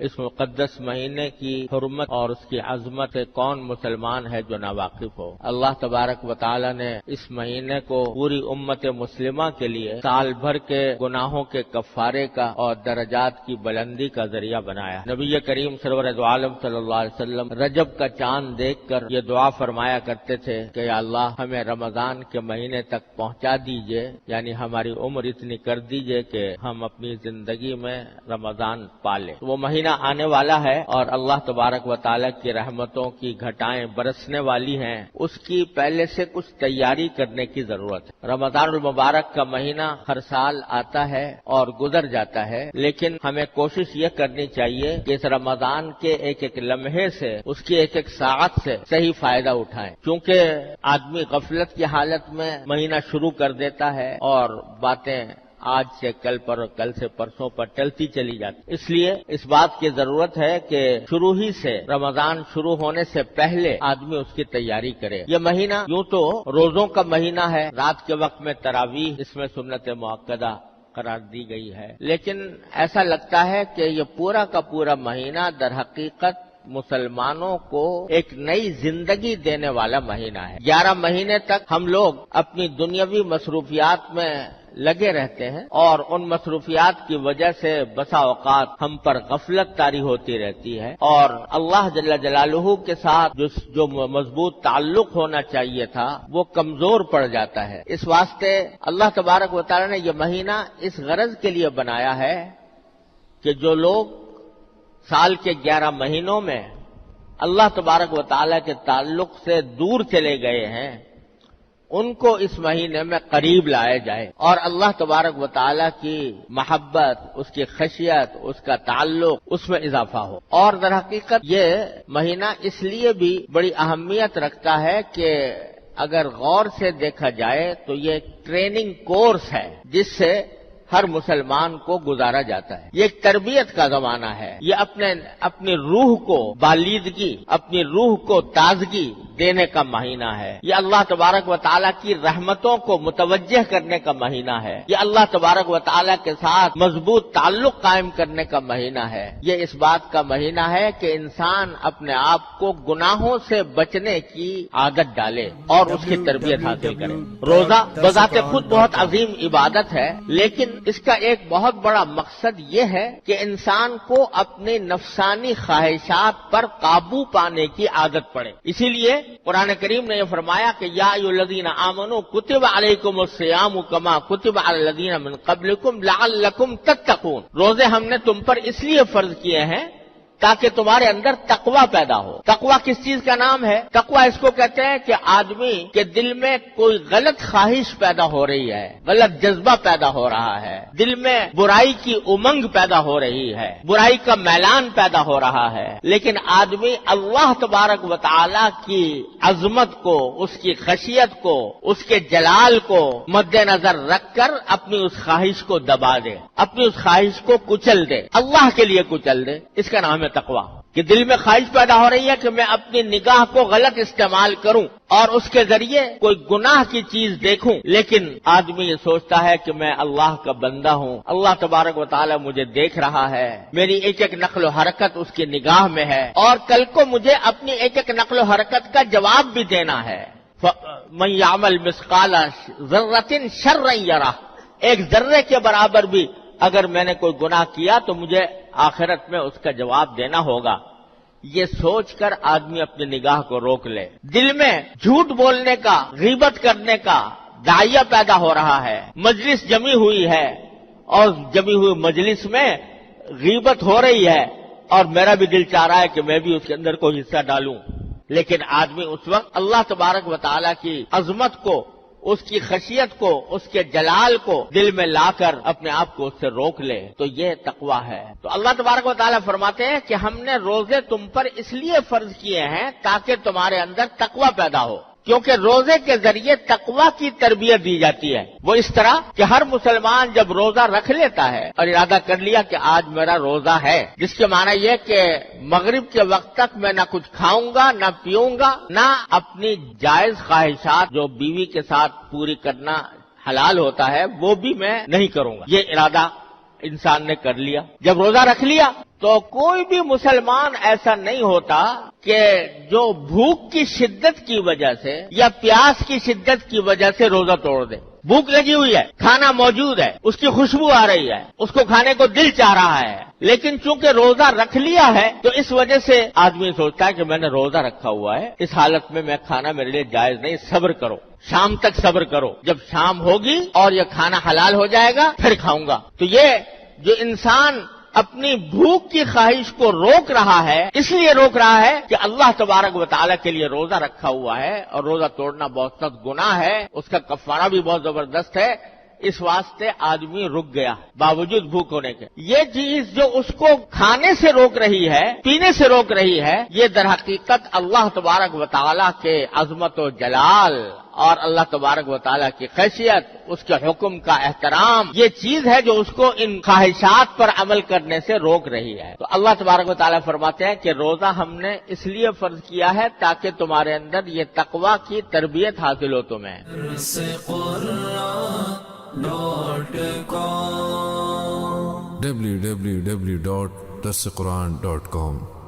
اس مقدس مہینے کی حرمت اور اس کی عظمت سے کون مسلمان ہے جو ناواقف ہو؟ اللہ تبارک و تعالی نے اس مہینے کو پوری امت مسلمہ کے لیے سال بھر کے گناہوں کے کفارے کا اور درجات کی بلندی کا ذریعہ بنایا۔ نبی کریم سرور دو عالم صلی اللہ علیہ وسلم رجب کا چاند دیکھ کر یہ دعا فرمایا کرتے تھے کہ یا اللہ ہمیں رمضان کے مہینے تک پہنچا دیجئے، یعنی ہماری عمر اتنی کر دیجئے کہ ہم اپنی زندگی میں رمضان پالیں۔ وہ مہینہ آنے والا ہے اور اللہ تبارک و تعالی کی رحمتوں کی گھٹائیں برسنے والی ہیں، اس کی پہلے سے کچھ تیاری کرنے کی ضرورت ہے۔ رمضان المبارک کا مہینہ ہر سال آتا ہے اور گزر جاتا ہے، لیکن ہمیں کوشش یہ کرنی چاہیے کہ اس رمضان کے ایک ایک لمحے سے، اس کی ایک ایک ساعت سے صحیح فائدہ اٹھائیں، کیونکہ آدمی غفلت کی حالت میں مہینہ شروع کر دیتا ہے اور باتیں آج سے کل پر اور کل سے پرسوں پر ٹلتی چلی جاتی۔ اس لیے اس بات کی ضرورت ہے کہ شروع ہی سے، رمضان شروع ہونے سے پہلے آدمی اس کی تیاری کرے۔ یہ مہینہ یوں تو روزوں کا مہینہ ہے، رات کے وقت میں تراویح اس میں سنت مؤکدہ قرار دی گئی ہے، لیکن ایسا لگتا ہے کہ یہ پورا کا پورا مہینہ در حقیقت مسلمانوں کو ایک نئی زندگی دینے والا مہینہ ہے۔ 11 مہینے تک ہم لوگ اپنی دنیاوی مصروفیات میں لگے رہتے ہیں اور ان مصروفیات کی وجہ سے بسا اوقات ہم پر غفلت طاری ہوتی رہتی ہے اور اللہ جل جلالہ کے ساتھ جو مضبوط تعلق ہونا چاہیے تھا وہ کمزور پڑ جاتا ہے۔ اس واسطے اللہ تبارک و تعالی نے یہ مہینہ اس غرض کے لیے بنایا ہے کہ جو لوگ سال کے 11 مہینوں میں اللہ تبارک و تعالی کے تعلق سے دور چلے گئے ہیں، ان کو اس مہینے میں قریب لائے جائے اور اللہ تبارک و تعالی کی محبت، اس کی خشیت، اس کا تعلق، اس میں اضافہ ہو۔ اور در حقیقت یہ مہینہ اس لیے بھی بڑی اہمیت رکھتا ہے کہ اگر غور سے دیکھا جائے تو یہ ایک ٹریننگ کورس ہے جس سے ہر مسلمان کو گزارا جاتا ہے۔ یہ ایک تربیت کا زمانہ ہے، یہ اپنی روح کو بالیدگی، اپنی روح کو تازگی دینے کا مہینہ ہے۔ یہ اللہ تبارک و تعالیٰ کی رحمتوں کو متوجہ کرنے کا مہینہ ہے۔ یہ اللہ تبارک و تعالیٰ کے ساتھ مضبوط تعلق قائم کرنے کا مہینہ ہے۔ یہ اس بات کا مہینہ ہے کہ انسان اپنے آپ کو گناہوں سے بچنے کی عادت ڈالے اور اس کی تربیت حاصل کرے۔ روزہ بذات خود بہت عظیم عبادت ہے، لیکن اس کا ایک بہت بڑا مقصد یہ ہے کہ انسان کو اپنی نفسانی خواہشات پر قابو پانے کی عادت پڑے۔ اسی لیے قرآن کریم نے یہ فرمایا کہ یا ایھا الذین آمنوا کتب علیکم الصیام کما کتب علی الذین من قبلکم لعلکم تتقون۔ روزے ہم نے تم پر اس لیے فرض کیے ہیں تاکہ تمہارے اندر تقوی پیدا ہو۔ تقوی کس چیز کا نام ہے؟ تقوی اس کو کہتے ہیں کہ آدمی کے دل میں کوئی غلط خواہش پیدا ہو رہی ہے، غلط جذبہ پیدا ہو رہا ہے، دل میں برائی کی امنگ پیدا ہو رہی ہے، برائی کا میلان پیدا ہو رہا ہے، لیکن آدمی اللہ تبارک و تعالی کی عظمت کو، اس کی خشیت کو، اس کے جلال کو مد نظر رکھ کر اپنی اس خواہش کو دبا دے، اپنی اس خواہش کو کچل دے، اللہ کے لیے کچل دے۔ اس کا نام ہے تقویٰ، کہ دل میں خواہش پیدا ہو رہی ہے کہ میں اپنی نگاہ کو غلط استعمال کروں اور اس کے ذریعے کوئی گناہ کی چیز دیکھوں، لیکن آدمی یہ سوچتا ہے کہ میں اللہ کا بندہ ہوں، اللہ تبارک و تعالی مجھے دیکھ رہا ہے، میری ایک ایک نقل و حرکت اس کی نگاہ میں ہے اور کل کو مجھے اپنی ایک ایک نقل و حرکت کا جواب بھی دینا ہے۔ من یعمل مثقال ذرۃ شرا یرہ، ایک ذرے کے برابر بھی اگر میں نے کوئی گناہ کیا تو مجھے آخرت میں اس کا جواب دینا ہوگا۔ یہ سوچ کر آدمی اپنی نگاہ کو روک لے۔ دل میں جھوٹ بولنے کا، غیبت کرنے کا داعیہ پیدا ہو رہا ہے، مجلس جمی ہوئی ہے اور جمی ہوئی مجلس میں غیبت ہو رہی ہے اور میرا بھی دل چاہ رہا ہے کہ میں بھی اس کے اندر کوئی حصہ ڈالوں، لیکن آدمی اس وقت اللہ تبارک و تعالیٰ کی عظمت کو، اس کی خشیت کو، اس کے جلال کو دل میں لا کر اپنے آپ کو اس سے روک لے، تو یہ تقویٰ ہے۔ تو اللہ تبارک و تعالیٰ فرماتے ہیں کہ ہم نے روزے تم پر اس لیے فرض کیے ہیں تاکہ تمہارے اندر تقویٰ پیدا ہو، کیونکہ روزے کے ذریعے تقویٰ کی تربیت دی جاتی ہے۔ وہ اس طرح کہ ہر مسلمان جب روزہ رکھ لیتا ہے اور ارادہ کر لیا کہ آج میرا روزہ ہے، جس کے معنی یہ کہ مغرب کے وقت تک میں نہ کچھ کھاؤں گا، نہ پیوں گا، نہ اپنی جائز خواہشات جو بیوی کے ساتھ پوری کرنا حلال ہوتا ہے وہ بھی میں نہیں کروں گا، یہ ارادہ انسان نے کر لیا۔ جب روزہ رکھ لیا تو کوئی بھی مسلمان ایسا نہیں ہوتا کہ جو بھوک کی شدت کی وجہ سے یا پیاس کی شدت کی وجہ سے روزہ توڑ دے. بھوک لگی ہوئی ہے، کھانا موجود ہے، اس کی خوشبو آ رہی ہے، اس کو کھانے کو دل چاہ رہا ہے، لیکن چونکہ روزہ رکھ لیا ہے تو اس وجہ سے آدمی سوچتا ہے کہ میں نے روزہ رکھا ہوا ہے، اس حالت میں کھانا میرے لیے جائز نہیں، صبر کرو، شام تک صبر کرو، جب شام ہوگی اور یہ کھانا حلال ہو جائے گا پھر کھاؤں گا. تو یہ جو انسان اپنی بھوک کی خواہش کو روک رہا ہے، اس لیے روک رہا ہے کہ اللہ تبارک و تعالیٰ کے لیے روزہ رکھا ہوا ہے اور روزہ توڑنا بہت سخت گناہ ہے، اس کا کفارہ بھی بہت زبردست ہے، اس واسطے آدمی رک گیا باوجود بھوک ہونے کے. یہ چیز جو اس کو کھانے سے روک رہی ہے، پینے سے روک رہی ہے، یہ در حقیقت اللہ تبارک و تعالیٰ کے عظمت و جلال اور اللہ تبارک و تعالیٰ کی خیشیت، اس کے حکم کا احترام، یہ چیز ہے جو اس کو ان خواہشات پر عمل کرنے سے روک رہی ہے. تو اللہ تبارک و تعالیٰ فرماتے ہیں کہ روزہ ہم نے اس لیے فرض کیا ہے تاکہ تمہارے اندر یہ تقویٰ کی تربیت حاصل ہو تمہیں. www.darsequran.com